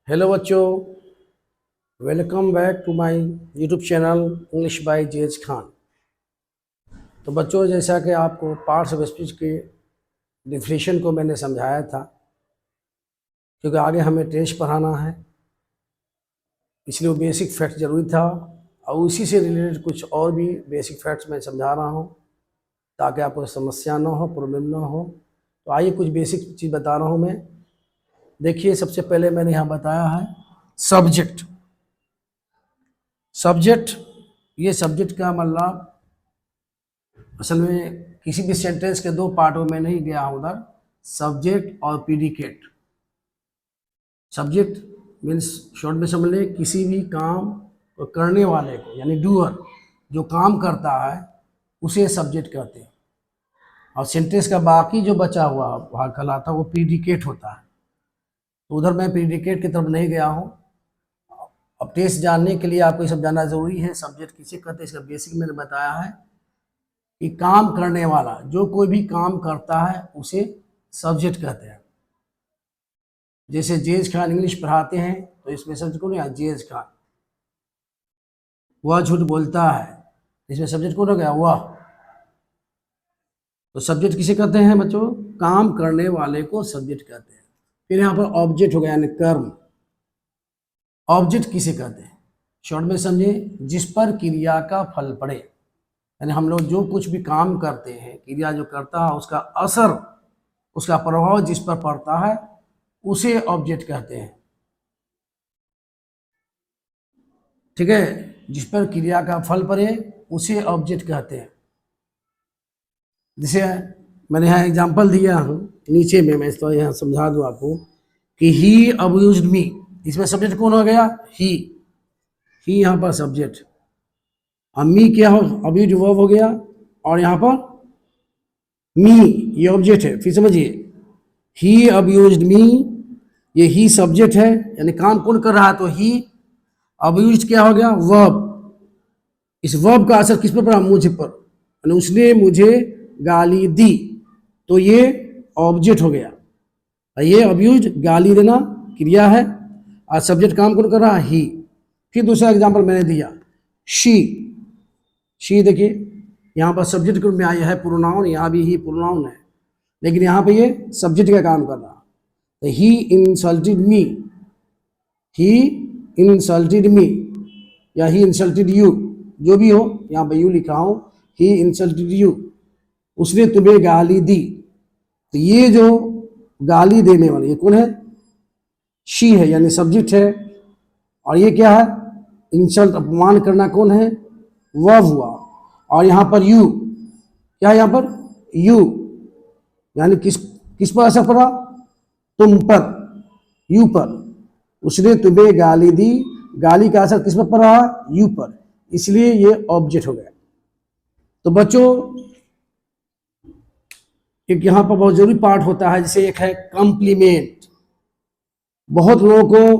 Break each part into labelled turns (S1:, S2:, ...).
S1: Hello बच्चों, welcome back to my YouTube channel English by जेज खान। तो बच्चों, जैसा कि आपको पार्ट्स ऑफ स्पीच के डिफिनेशन को मैंने समझाया था, क्योंकि आगे हमें टेस्ट पढ़ाना है, इसलिए वो बेसिक फैक्ट ज़रूरी था और उसी से रिलेटेड कुछ और भी बेसिक फैक्ट्स मैं समझा रहा हूँ ताकि आपको समस्या ना हो, प्रॉब्लम ना हो। तो आइए कुछ बेसिक चीज़ बता रहा हूँ मैं। देखिए, सबसे पहले मैंने यहाँ बताया है सब्जेक्ट। ये सब्जेक्ट का मतलब असल में किसी भी सेंटेंस के दो पार्टों में नहीं गया हूँ उधर, सब्जेक्ट और प्रीडिकेट। सब्जेक्ट मीन्स शॉर्ट में समझ लें, किसी भी काम को करने वाले को, यानी डूअर, जो काम करता है उसे सब्जेक्ट कहते हैं। और सेंटेंस का बाकी जो बचा हुआ भाग कहलाता है वो प्रीडिकेट होता है। तो उधर मैं प्रीडिकेट की तरफ नहीं गया हूँ। अब टेस्ट जानने के लिए आपको ये सब जानना जरूरी है। सब्जेक्ट किसे कहते हैं इसका बेसिक मैंने बताया है कि काम करने वाला, जो कोई भी काम करता है उसे सब्जेक्ट कहते हैं। जैसे जेज खान इंग्लिश पढ़ाते हैं तो इसमें सब्जेक्ट कौन है? जेज खान। वह झूठ बोलता है, इसमें सब्जेक्ट कौन हो गया? वह। तो सब्जेक्ट किसे कहते हैं बच्चों? काम करने वाले को सब्जेक्ट कहते हैं। फिर यहाँ पर ऑब्जेक्ट हो गया, यानी कर्म। ऑब्जेक्ट किसे कहते हैं? शॉर्ट में समझे, जिस पर क्रिया का फल पड़े, यानी हम लोग जो कुछ भी काम करते हैं, क्रिया जो करता है उसका असर, उसका प्रभाव जिस पर पड़ता है उसे ऑब्जेक्ट कहते हैं। ठीक है, जिस पर क्रिया का फल पड़े उसे ऑब्जेक्ट कहते हैं। जैसे मैंने यहाँ एग्जांपल दिया हूँ नीचे में, मैं इसको यहाँ समझा दूँ आपको कि ही अब्यूज्ड मी, इसमें सब्जेक्ट कौन हो गया? ही यहाँ पर सब्जेक्ट, अब मी क्या हो? अब्यूज्ड वर्ब हो गया, और यहाँ पर मी ये ऑब्जेक्ट है। फिर समझिए, ही अब्यूज्ड मी, ये ही सब्जेक्ट है, यानी काम कौन कर रहा है? तो ही। अब्यूज्ड क्या हो गया? वर्ब। इस वर्ब का असर किस पर पड़ा? मुझ पर, यानी उसने मुझे गाली दी, तो ये ऑब्जेक्ट हो गया। ये अब्यूज्ड गाली देना क्रिया है, और सब्जेक्ट काम कौन कर रहा है? ही। फिर दूसरा एग्जांपल मैंने दिया, शी देखिए, यहाँ पर सब्जेक्ट के रूप में आया है प्रोनाउन, यहाँ भी ही प्रोनाउन है, लेकिन यहाँ पे ये सब्जेक्ट का काम कर रहा है। तो ही इंसल्टेड मी, ही इंसल्टेड मी, या ही इंसल्टेड यू, जो भी हो, यहाँ पे यू लिखा हूँ, ही इंसल्टेड यू, उसने तुम्हें गाली दी। तो ये जो गाली देने वाली ये कौन है? शी है, यानी सब्जेक्ट है। और ये क्या है? इंसल्ट, अपमान करना, कौन है? वर्ब हुआ। और यहाँ पर यू, क्या है यहाँ पर? यू, यानी किस पर असर पड़ा? तुम पर, यू पर। उसने तुम्हें गाली दी, गाली का असर किस पर पड़ रहा है? यू पर, इसलिए ये ऑब्जेक्ट हो गया। तो बच्चों, एक यहाँ पर बहुत जरूरी पार्ट होता है, जैसे एक है कॉम्प्लीमेंट। बहुत लोगों को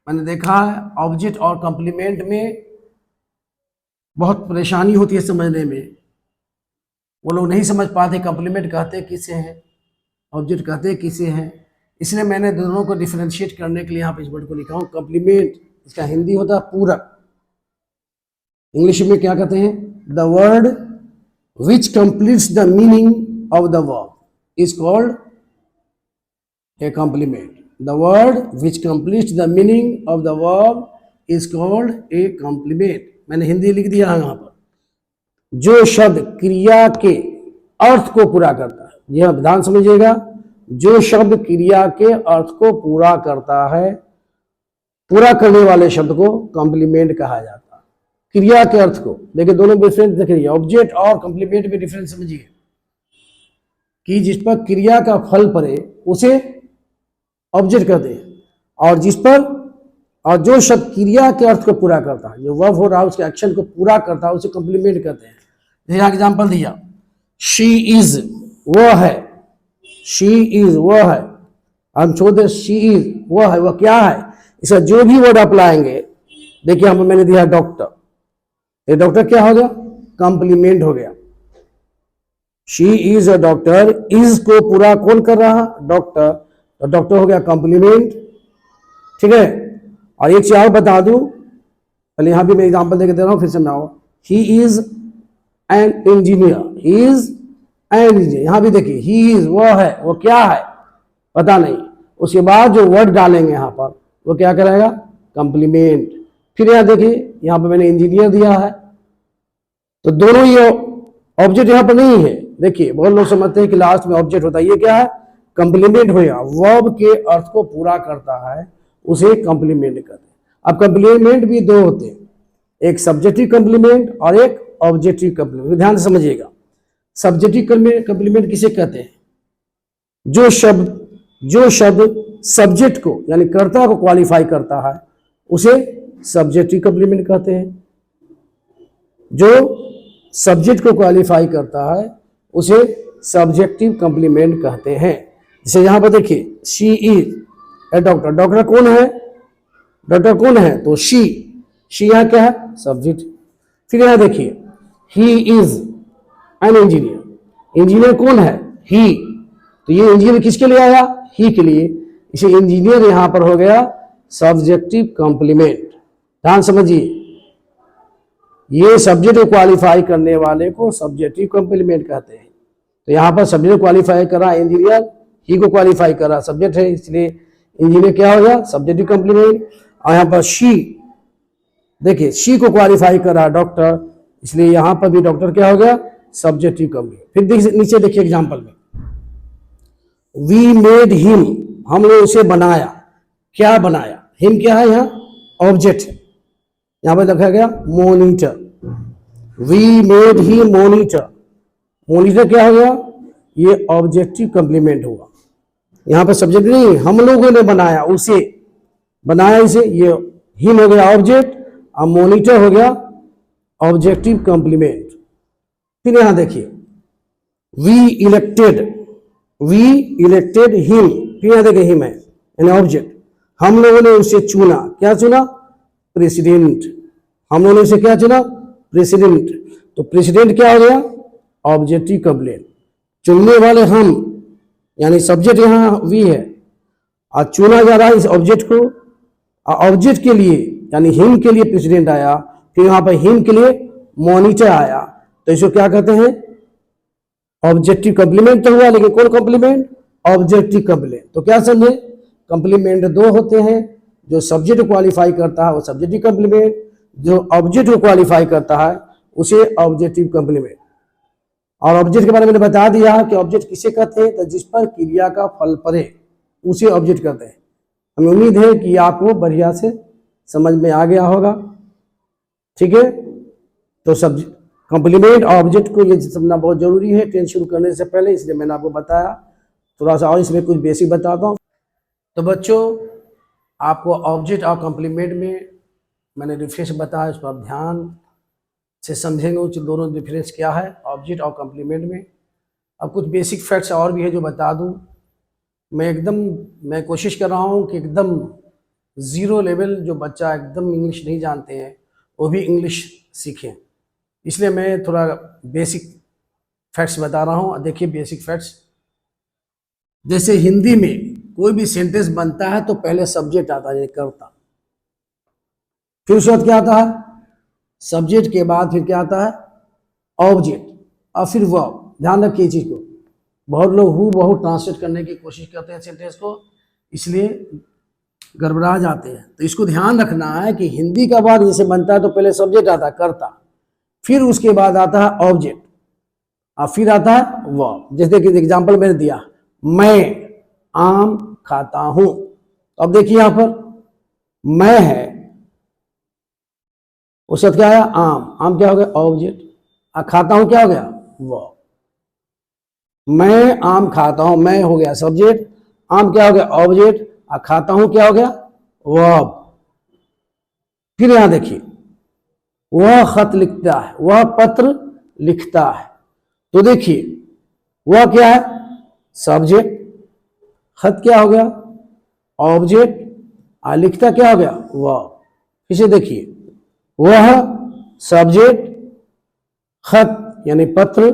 S1: मैंने देखा है ऑब्जेक्ट और कॉम्प्लीमेंट में बहुत परेशानी होती है समझने में। वो लोग नहीं समझ पाते कॉम्प्लीमेंट कहते किसे हैं, ऑब्जेक्ट कहते किसे हैं। इसलिए मैंने दोनों को डिफरेंशिएट करने के लिए यहाँ पे इस वर्ड को लिखा हूँ कॉम्प्लीमेंट। इसका हिंदी होता है पूरक। इंग्लिश में क्या कहते हैं? The word which completes the meaning of the verb is called a complement. The word which completes the meaning of the verb is called a complement. मैंने हिंदी लिख दिया है यहाँ पर। जो शब्द क्रिया के अर्थ को पूरा करता है, यह ध्यान समझिएगा, जो शब्द क्रिया के अर्थ को पूरा करता है, पूरा करने वाले शब्द को कॉम्प्लीमेंट कहा जाता है। क्रिया के अर्थ को, देखिए दोनों डिफरेंस देखिए, ऑब्जेक्ट और कॉम्प्लीमेंट में डिफरेंस समझिए कि जिस पर क्रिया का फल पड़े उसे ऑब्जेक्ट कहते हैं, और जिस पर, और जो शब्द क्रिया के अर्थ को पूरा करता है, जो वर्ब हो रहा है उसके एक्शन को पूरा करता है, उसे कॉम्प्लीमेंट कहते हैं। जैसे एग्जांपल दिया, शी इज, वह है, शी इज वह है, हम छोड़ दे, शी इज वह है, वह क्या है, इसका जो भी वर्ड आप लाएंगे, देखिए यहाँ पर मैंने दिया डॉक्टर, ये डॉक्टर क्या हो गया? कॉम्प्लीमेंट हो गया। She is a doctor, is को पूरा कौन कर रहा है? डॉक्टर, तो डॉक्टर हो गया कॉम्प्लीमेंट। ठीक है। और एक चीज और बता दूं, पहले यहां भी मैं एग्जांपल देके दे रहा हूं, फिर समझाओ। He is an engineer, he is an engineer, यहां भी देखिए ही इज, वो है, वो क्या है पता नहीं, उसके बाद जो वर्ड डालेंगे यहां पर वो क्या कराएगा, कंप्लीमेंट। फिर यहां देखिए, यहां पर मैंने इंजीनियर दिया है, तो दोनों ये ऑब्जेक्ट यहां पर नहीं है। देखिए बहुत लोग समझते हैं कि लास्ट में ऑब्जेक्ट होता है, ये क्या है, कंप्लीमेंट होगा, वर्ब के अर्थ को पूरा करता है, उसे कंप्लीमेंट कहते हैं। अब कंप्लीमेंट भी दो होते हैं, एक सब्जेक्टिव कंप्लीमेंट और एक ऑब्जेक्टिव कंप्लीमेंट। ध्यान से समझिएगा, सब्जेक्टिव कंप्लीमेंट किसे कहते हैं, जो शब्द सब्जेक्ट को यानी कर्ता को क्वालिफाई करता है उसे सब्जेक्टिव कंप्लीमेंट कहते हैं। जो सब्जेक्ट को क्वालिफाई करता है उसे सब्जेक्टिव कंप्लीमेंट कहते हैं। जैसे यहां पर देखिए, she is a doctor, doctor कौन है, डॉक्टर कौन है, तो शी यहां क्या है, सब्जेक्ट। फिर यहां देखिए, he is an engineer, engineer कौन है, ही, तो ये इंजीनियर किसके लिए आया, ही के लिए, इसे इंजीनियर यहां पर हो गया सब्जेक्टिव कंप्लीमेंट। ध्यान समझिए, ये सब्जेक्ट को क्वालिफाई करने वाले को सब्जेक्टिव कंप्लीमेंट कहते हैं। तो यहां पर सब्जेक्ट को क्वालिफाई करा इंजीनियर, ही को क्वालिफाई करा सब्जेक्ट है, इसलिए इंजीनियर क्या हो गया, सब्जेक्टिव कंप्लीमेंट। और यहां पर शी, देखिए शी को क्वालिफाई करा डॉक्टर, इसलिए यहां पर भी डॉक्टर क्या हो गया, सब्जेक्टिव कंप्लीमेंट। फिर नीचे देखिए एग्जाम्पल में, वी मेड हिम, हम लोग उसे बनाया, क्या बनाया, हिम क्या है, यहाँ ऑब्जेक्ट है, यहां पर लिखा गया monitor, we made he monitor, monitor क्या हो गया, ये ऑब्जेक्टिव कंप्लीमेंट हुआ, यहां पर सब्जेक्ट नहीं, हम लोगों ने बनाया, उसे बनाया, इसे, ये हिम हो गया ऑब्जेक्ट और मॉनिटर हो गया ऑब्जेक्टिव कंप्लीमेंट। फिर यहां देखिए, वी इलेक्टेड हिम, फिर यहां देखिए हिम है यानी ऑब्जेक्ट, हम लोगों ने उसे चुना, क्या चुना, प्रेसिडेंट, हम लोगों ने उसे क्या चुना, प्रेसिडेंट, तो प्रेसिडेंट क्या हो गया, ऑब्जेक्टिव कंप्लीमेंट। चुनने वाले हम यानी सब्जेक्ट यहां वी है और चुना जा रहा है इस ऑब्जेक्ट को, ऑब्जेक्ट के लिए यानी हिम के लिए प्रेसिडेंट आया, फिर यहां पर हिम के लिए मॉनिटर आया, तो इसको क्या कहते हैं, ऑब्जेक्टिव कंप्लीमेंट तो हुआ, लेकिन कौन कंप्लीमेंट, ऑब्जेक्टिव कंप्लीमेंट। तो क्या समझे, कंप्लीमेंट दो होते हैं, जो सब्जेक्ट को क्वालिफाई करता है वो सब्जेक्टिव कंप्लीमेंट, जो ऑब्जेक्ट को क्वालिफाई करता है उसे ऑब्जेक्टिव कंप्लीमेंट। और ऑब्जेक्ट के बारे में मैंने बता दिया कि ऑब्जेक्ट किसे कहते हैं, तो जिस पर क्रिया का फल पड़े उसे ऑब्जेक्ट कहते हैं। हमें उम्मीद है कि आपको बढ़िया से समझ में आ गया होगा, ठीक है। तो सब्जेक्ट, कंप्लीमेंट और ऑब्जेक्ट को ये समझना बहुत जरूरी है टेंस शुरू करने से पहले, इसलिए मैंने आपको बताया। थोड़ा सा और इसमें कुछ बेसिक बताता हूँ। तो बच्चों, आपको ऑब्जेक्ट और कंप्लीमेंट में मैंने डिफरेंस बताया, उस पर आप ध्यान से समझेंगे उस दोनों डिफरेंस क्या है ऑब्जेक्ट और कंप्लीमेंट में। अब कुछ बेसिक फैक्ट्स और भी है जो बता दूं। मैं कोशिश कर रहा हूं कि एकदम ज़ीरो लेवल जो बच्चा एकदम इंग्लिश नहीं जानते हैं वो भी इंग्लिश सीखें, इसलिए मैं थोड़ा बेसिक फैक्ट्स बता रहा हूं। देखिए बेसिक फैक्ट्स, जैसे हिंदी में कोई भी सेंटेंस बनता है तो पहले सब्जेक्ट आता है, कर्ता, फिर उसके बाद क्या आता है, सब्जेक्ट के बाद फिर क्या आता है, ऑब्जेक्ट, और फिर वर्ब। ध्यान रखिए चीज को, बहुत लोग हूबहू ट्रांसलेट करने की कोशिश करते हैं सेंटेंस को, इसलिए गड़बड़ा जाते हैं। तो इसको ध्यान रखना है कि हिंदी का वर्ड जैसे बनता है तो पहले सब्जेक्ट आता है कर्ता, फिर उसके बाद आता है ऑब्जेक्ट और फिर आता है वर्ब। जैसे कि एग्जांपल मैंने दिया, मैं आम खाता हूं, तो अब देखिए यहां पर मैं है, उस वक्त क्या आया, आम, आम क्या हो गया, ऑब्जेक्ट, और खाता हूं क्या हो गया, वर्ब। मैं आम खाता हूं, मैं हो गया सब्जेक्ट, आम क्या हो गया, ऑब्जेक्ट, और खाता हूं क्या हो गया, वर्ब। फिर यहां देखिए, वह खत लिखता है, वह पत्र लिखता है, तो देखिए वह क्या है, सब्जेक्ट, खत क्या हो गया, ऑब्जेक्ट, और लिखता क्या हो गया, वर्ब। इसे देखिए, वह सब्जेक्ट, खत यानी पत्र,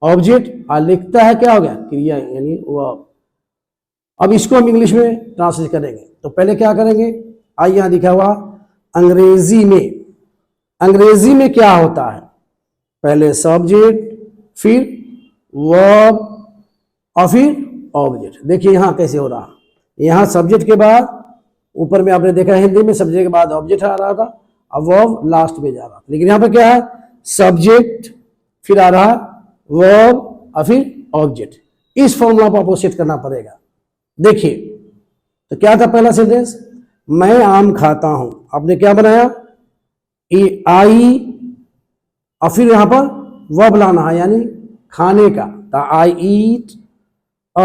S1: ऑब्जेक्ट, और लिखता है क्या हो गया, क्रिया यानी वर्ब। अब इसको हम इंग्लिश में ट्रांसलेट करेंगे, तो पहले क्या करेंगे, आइए यहाँ लिखा हुआ अंग्रेजी में। अंग्रेजी में क्या होता है, पहले सब्जेक्ट, फिर वर्ब और फिर ऑब्जेक्ट। देखिए यहाँ कैसे हो रहा, यहाँ सब्जेक्ट के बाद ऊपर में आपने देखा हिंदी में सब्जेक्ट के बाद ऑब्जेक्ट आ रहा था, अब वर्ब लास्ट में जा रहा था, लेकिन यहाँ पर क्या है, सब्जेक्ट फिर आ रहा वर्ब और फिर ऑब्जेक्ट। इस फॉर्मूला को आपको सेट करना पड़ेगा। देखिए तो क्या था पहला सेंटेंस, मैं आम खाता हूं, आपने क्या बनाया, आई और फिर यहां पर वर्ब लाना है यानी खाने का, तो आई ईट अ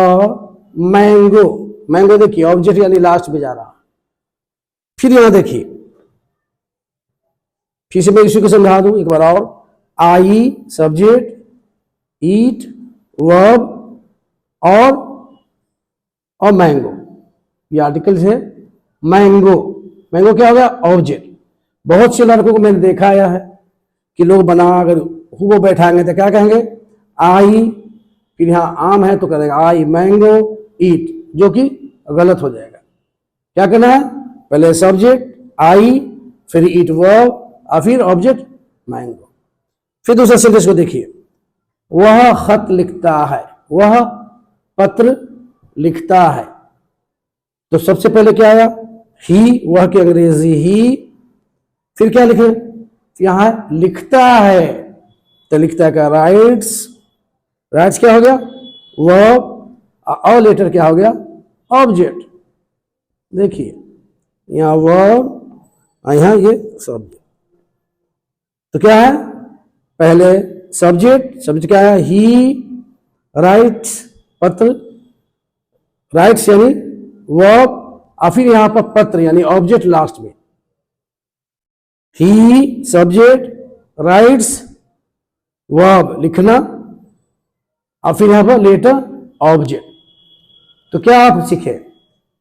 S1: मैंगो। मैंगो देखिए ऑब्जेक्ट यानी लास्ट में जा रहा। फिर यहां देखिए, फिर से मैं इसी को समझा दूं एक बार और, आई सब्जेक्ट, ईट वर्ब और मैंगो, ये आर्टिकल है मैंगो। मैंगो क्या हो गया, ऑब्जेक्ट। बहुत से लड़कों को मैंने देखा है कि लोग बना अगर वो बैठाएंगे तो क्या कहेंगे, आई, फिर यहाँ आम है तो करेगा आई मैंगो ईट, जो कि गलत हो जाएगा। क्या करना है, पहले सब्जेक्ट आई, फिर ईट वर्ब और फिर ऑब्जेक्ट मैंगो। फिर दूसरा सेंटेंस को देखिए, वह खत लिखता है, वह पत्र लिखता है। तो सबसे पहले क्या आया, ही, वह की अंग्रेजी ही, फिर क्या लिखे, यहां लिखता है, तो लिखता है क्या, राइट्स। राइट्स क्या हो गया, वर्ब और लेटर क्या हो गया, ऑब्जेक्ट। देखिए यहां वर्ब और यहां ये सब्जेक्ट। तो क्या है, पहले सब्जेक्ट, सब्जेक्ट क्या है, ही राइट्स पत्र, राइट्स यानी वर्ब और फिर यहां पर पत्र यानी ऑब्जेक्ट लास्ट में, ही सब्जेक्ट, राइट्स वर्ब लिखना और फिर यहां पर लेटर ऑब्जेक्ट। तो क्या आप सीखे,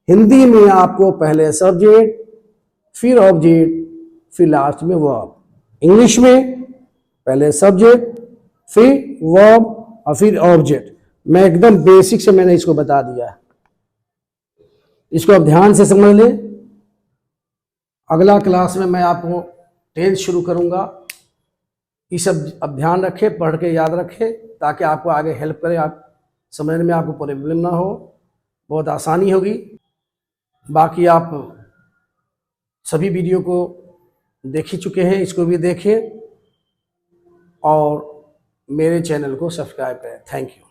S1: हिंदी में आपको पहले सब्जेक्ट, फिर ऑब्जेक्ट, फिर लास्ट में वर्ब। इंग्लिश में पहले सब्जेक्ट, फिर वर्ब और फिर ऑब्जेक्ट। मैं एकदम बेसिक से मैंने इसको बता दिया है, इसको आप ध्यान से समझ लें। अगला क्लास में मैं आपको टेंस शुरू करूंगा, ये सब अब ध्यान रखें, पढ़ के याद रखें ताकि आपको आगे हेल्प करे, आप समझने में आपको प्रॉब्लम ना हो, बहुत आसानी होगी। बाकी आप सभी वीडियो को देख ही चुके हैं, इसको भी देखें और मेरे चैनल को सब्सक्राइब करें। Thank you.